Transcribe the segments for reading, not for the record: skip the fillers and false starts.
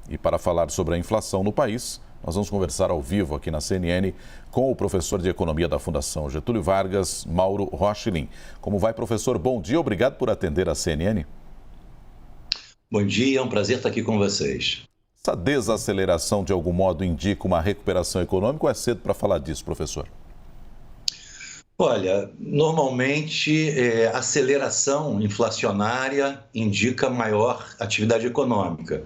E para falar sobre a inflação no país, nós vamos conversar ao vivo aqui na CNN com o professor de Economia da Fundação Getúlio Vargas, Mauro Rochlin. Como vai, professor? Bom dia, obrigado por atender a CNN. Bom dia, é um prazer estar aqui com vocês. Essa desaceleração, de algum modo, indica uma recuperação econômica ou é cedo para falar disso, professor? Olha, normalmente aceleração inflacionária indica maior atividade econômica.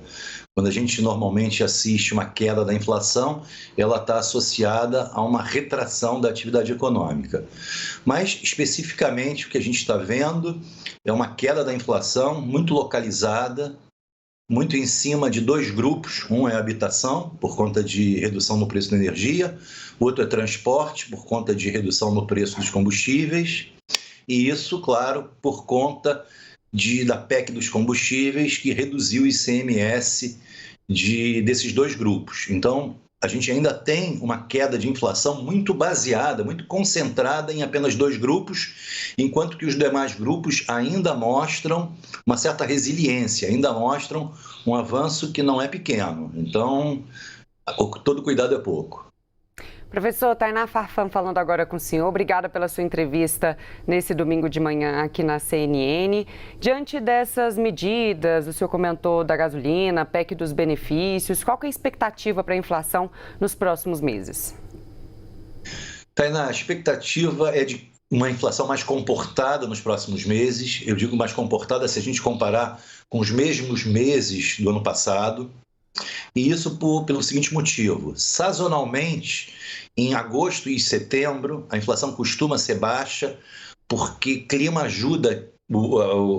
Quando a gente normalmente assiste uma queda da inflação, ela está associada a uma retração da atividade econômica. Mas, especificamente, o que a gente está vendo é uma queda da inflação muito localizada, muito em cima de dois grupos. Um é habitação, por conta de redução no preço da energia, o outro é transporte, por conta de redução no preço dos combustíveis, e isso, claro, por conta da PEC dos combustíveis, que reduziu o ICMS desses dois grupos. Então, a gente ainda tem uma queda de inflação muito baseada, muito concentrada em apenas dois grupos, enquanto que os demais grupos ainda mostram uma certa resiliência, ainda mostram um avanço que não é pequeno. Então, todo cuidado é pouco. Professor, Tainá Farfan falando agora com o senhor. Obrigada pela sua entrevista nesse domingo de manhã aqui na CNN. Diante dessas medidas, o senhor comentou da gasolina, PEC dos benefícios, qual que é a expectativa para a inflação nos próximos meses? Tainá, a expectativa é de uma inflação mais comportada nos próximos meses. Eu digo mais comportada se a gente comparar com os mesmos meses do ano passado. E isso pelo seguinte motivo: sazonalmente, em agosto e setembro, a inflação costuma ser baixa, porque clima ajuda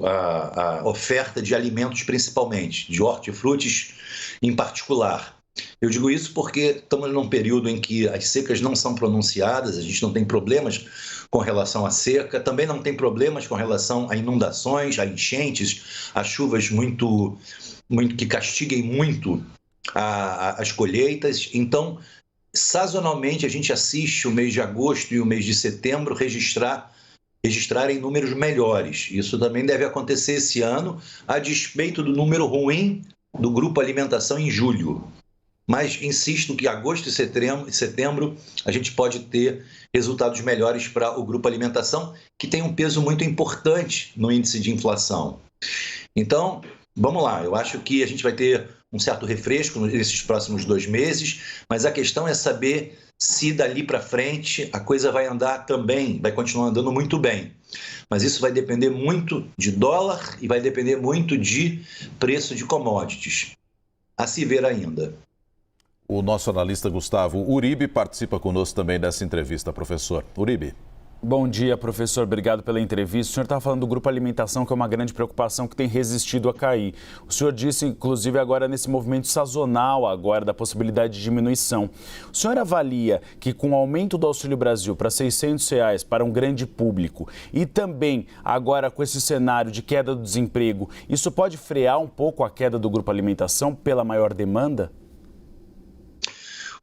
a oferta de alimentos, principalmente, de hortifrutis em particular. Eu digo isso porque estamos num período em que as secas não são pronunciadas, a gente não tem problemas com relação à seca, também não tem problemas com relação a inundações, a enchentes, a chuvas muito que castiguem muito as colheitas. Então, sazonalmente, a gente assiste o mês de agosto e o mês de setembro registrarem números melhores. Isso também deve acontecer esse ano, a despeito do número ruim do grupo alimentação em julho. Mas insisto que agosto e setembro a gente pode ter resultados melhores para o grupo alimentação, que tem um peso muito importante no índice de inflação. Então, vamos lá, eu acho que a gente vai ter um certo refresco nesses próximos 2 meses, mas a questão é saber se dali para frente a coisa vai andar também, vai continuar andando muito bem. Mas isso vai depender muito de dólar e vai depender muito de preço de commodities. A se ver ainda. O nosso analista Gustavo Uribe participa conosco também dessa entrevista, professor. Uribe. Bom dia, professor. Obrigado pela entrevista. O senhor estava falando do grupo alimentação, que é uma grande preocupação, que tem resistido a cair. O senhor disse, inclusive, agora nesse movimento sazonal, agora da possibilidade de diminuição. O senhor avalia que com o aumento do Auxílio Brasil para R$600 para um grande público e também agora com esse cenário de queda do desemprego, isso pode frear um pouco a queda do grupo alimentação pela maior demanda?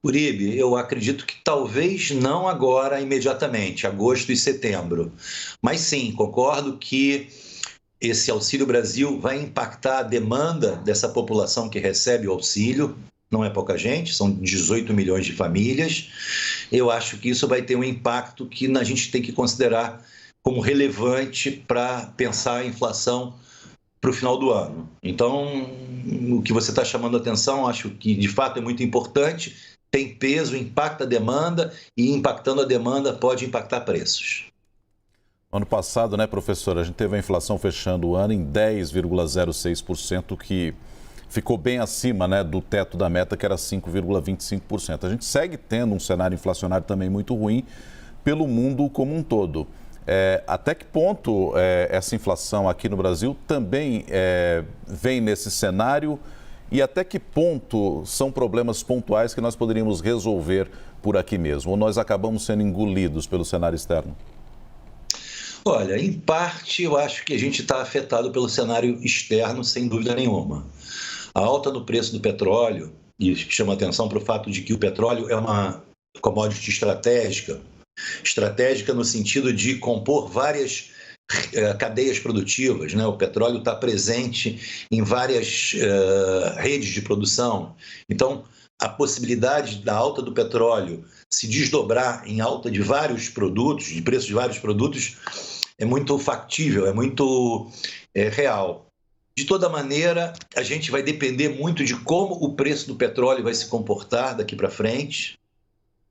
Uribe, eu acredito que talvez não agora, imediatamente, agosto e setembro. Mas sim, concordo que esse Auxílio Brasil vai impactar a demanda dessa população que recebe o auxílio. Não é pouca gente, são 18 milhões de famílias. Eu acho que isso vai ter um impacto que a gente tem que considerar como relevante para pensar a inflação para o final do ano. Então, o que você está chamando a atenção, acho que de fato é muito importante. Tem peso, impacta a demanda e, impactando a demanda, pode impactar preços. Ano passado, né, professor, a gente teve a inflação fechando o ano em 10,06%, que ficou bem acima, né, do teto da meta, que era 5,25%. A gente segue tendo um cenário inflacionário também muito ruim pelo mundo como um todo. Até que ponto essa inflação aqui no Brasil também vem nesse cenário? E até que ponto são problemas pontuais que nós poderíamos resolver por aqui mesmo? Ou nós acabamos sendo engolidos pelo cenário externo? Olha, em parte eu acho que a gente está afetado pelo cenário externo, sem dúvida nenhuma. A alta do preço do petróleo, e chama atenção para o fato de que o petróleo é uma commodity estratégica no sentido de compor várias cadeias produtivas, né? O petróleo está presente em várias redes de produção. Então, a possibilidade da alta do petróleo se desdobrar em alta de vários produtos, de preços de vários produtos, é muito factível, é muito real. De toda maneira, a gente vai depender muito de como o preço do petróleo vai se comportar daqui para frente.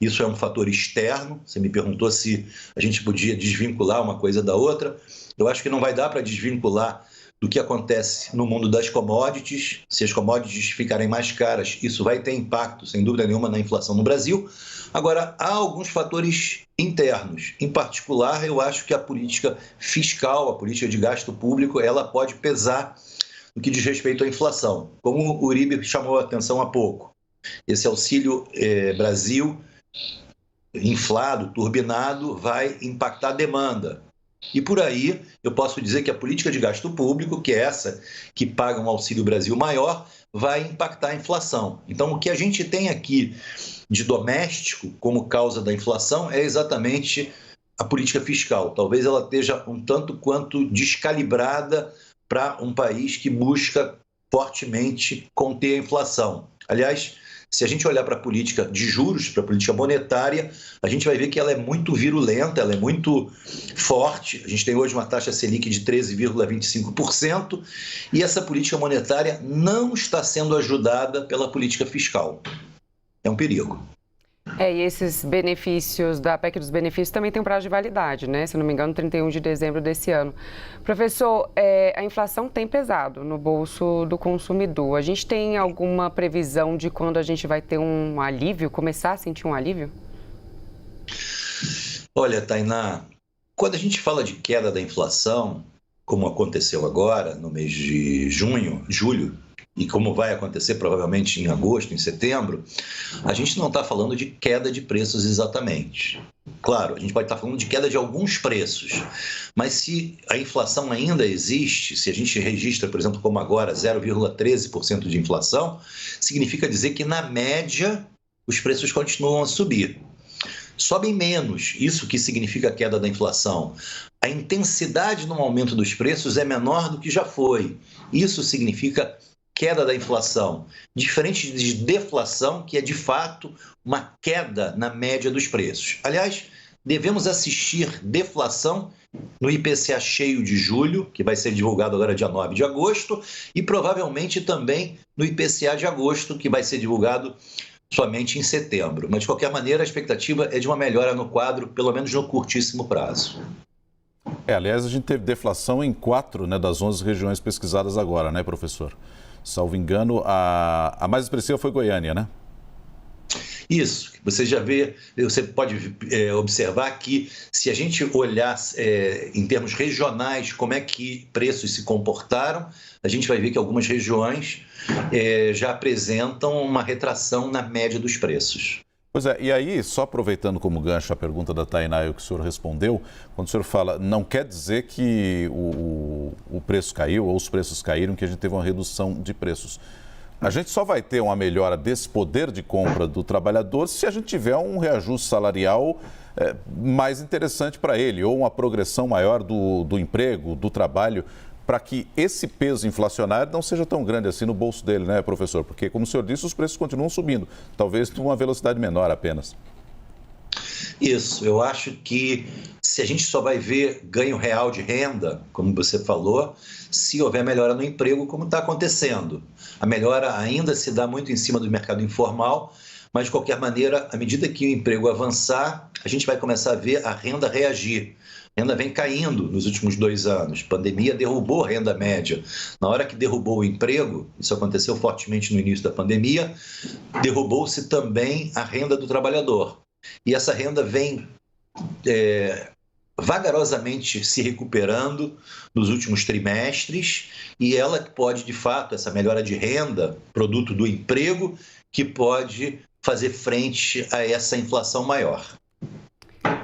Isso é um fator externo. Você me perguntou se a gente podia desvincular uma coisa da outra. Eu acho que não vai dar para desvincular do que acontece no mundo das commodities. Se as commodities ficarem mais caras, isso vai ter impacto, sem dúvida nenhuma, na inflação no Brasil. Agora, há alguns fatores internos. Em particular, eu acho que a política fiscal, a política de gasto público, ela pode pesar no que diz respeito à inflação. Como o Uribe chamou a atenção há pouco, esse Auxílio Brasil inflado, turbinado, vai impactar a demanda. E por aí eu posso dizer que a política de gasto público, que é essa que paga um Auxílio Brasil maior, vai impactar a inflação. Então, o que a gente tem aqui de doméstico como causa da inflação é exatamente a política fiscal. Talvez ela esteja um tanto quanto descalibrada para um país que busca fortemente conter a inflação. Aliás, se a gente olhar para a política de juros, para a política monetária, a gente vai ver que ela é muito virulenta, ela é muito forte. A gente tem hoje uma taxa Selic de 13,25% e essa política monetária não está sendo ajudada pela política fiscal. É um perigo. E esses benefícios da PEC dos benefícios também tem um prazo de validade, né? Se não me engano, 31 de dezembro desse ano. Professor, a inflação tem pesado no bolso do consumidor. A gente tem alguma previsão de quando a gente vai ter um alívio, começar a sentir um alívio? Olha, Tainá, quando a gente fala de queda da inflação, como aconteceu agora, no mês de julho, e como vai acontecer provavelmente em agosto, em setembro, a gente não está falando de queda de preços exatamente. Claro, a gente pode estar falando de queda de alguns preços, mas se a inflação ainda existe, se a gente registra, por exemplo, como agora, 0,13% de inflação, significa dizer que, na média, os preços continuam a subir. Sobem menos, isso que significa a queda da inflação. A intensidade no aumento dos preços é menor do que já foi. Isso significa queda da inflação, diferente de deflação, que é de fato uma queda na média dos preços. Aliás, devemos assistir deflação no IPCA cheio de julho, que vai ser divulgado agora dia 9 de agosto, e provavelmente também no IPCA de agosto, que vai ser divulgado somente em setembro. Mas, de qualquer maneira, a expectativa é de uma melhora no quadro, pelo menos no curtíssimo prazo. Aliás, a gente teve deflação em 4 das 11 regiões pesquisadas agora, né, professor? Salvo engano, a mais expressiva foi Goiânia, né? Isso, você já vê, você pode observar que se a gente olhar em termos regionais como é que preços se comportaram, a gente vai ver que algumas regiões já apresentam uma retração na média dos preços. Pois é, e aí, só aproveitando como gancho a pergunta da Tainá e o que o senhor respondeu, quando o senhor fala, não quer dizer que o preço caiu ou os preços caíram, que a gente teve uma redução de preços. A gente só vai ter uma melhora desse poder de compra do trabalhador se a gente tiver um reajuste salarial mais interessante para ele, ou uma progressão maior do emprego, do trabalho, para que esse peso inflacionário não seja tão grande assim no bolso dele, né, professor? Porque, como o senhor disse, os preços continuam subindo, talvez numa velocidade menor apenas. Isso, eu acho que se a gente só vai ver ganho real de renda, como você falou, se houver melhora no emprego, como está acontecendo. A melhora ainda se dá muito em cima do mercado informal, mas, de qualquer maneira, à medida que o emprego avançar, a gente vai começar a ver a renda reagir. A renda vem caindo nos últimos 2 anos. A pandemia derrubou a renda média. Na hora que derrubou o emprego, isso aconteceu fortemente no início da pandemia, derrubou-se também a renda do trabalhador. E essa renda vem vagarosamente se recuperando nos últimos trimestres e ela pode, de fato, essa melhora de renda, produto do emprego, que pode fazer frente a essa inflação maior.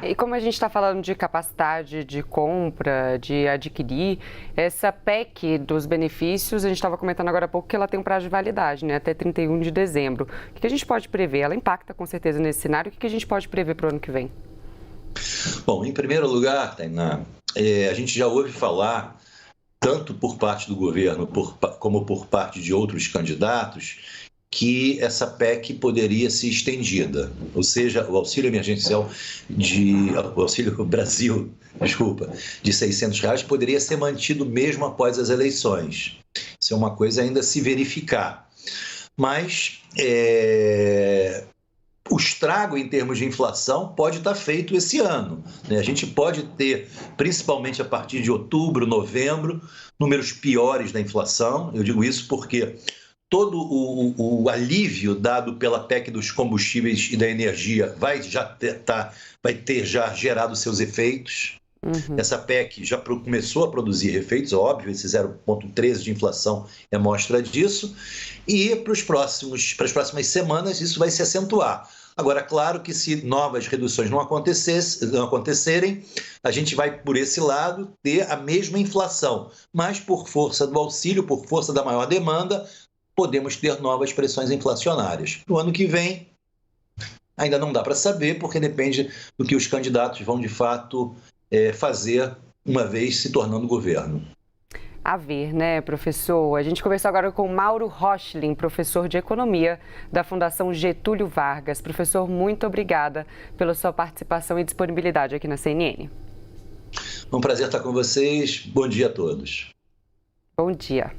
E como a gente está falando de capacidade de compra, de adquirir, essa PEC dos benefícios, a gente estava comentando agora há pouco que ela tem um prazo de validade, né, até 31 de dezembro. O que a gente pode prever? Ela impacta com certeza nesse cenário. O que a gente pode prever para o ano que vem? Bom, em primeiro lugar, Tainá, a gente já ouve falar, tanto por parte do governo como por parte de outros candidatos, que essa PEC poderia ser estendida, ou seja, o auxílio emergencial o Auxílio Brasil, desculpa, de R$600 poderia ser mantido mesmo após as eleições. Isso é uma coisa ainda a se verificar. Mas o estrago em termos de inflação pode estar feito esse ano, né? A gente pode ter, principalmente a partir de outubro, novembro, números piores da inflação. Eu digo isso porque todo o alívio dado pela PEC dos combustíveis e da energia vai ter já gerado seus efeitos. Essa PEC já começou a produzir efeitos, óbvio, esse 0,13 de inflação é mostra disso, e para as próximas semanas isso vai se acentuar. Agora, claro que se novas reduções não acontecerem, a gente vai, por esse lado, ter a mesma inflação, mas por força do auxílio, por força da maior demanda, podemos ter novas pressões inflacionárias. No ano que vem, ainda não dá para saber, porque depende do que os candidatos vão, de fato, fazer uma vez se tornando governo. A ver, né, professor? A gente conversou agora com Mauro Rochlin, professor de Economia da Fundação Getúlio Vargas. Professor, muito obrigada pela sua participação e disponibilidade aqui na CNN. Um prazer estar com vocês. Bom dia a todos. Bom dia.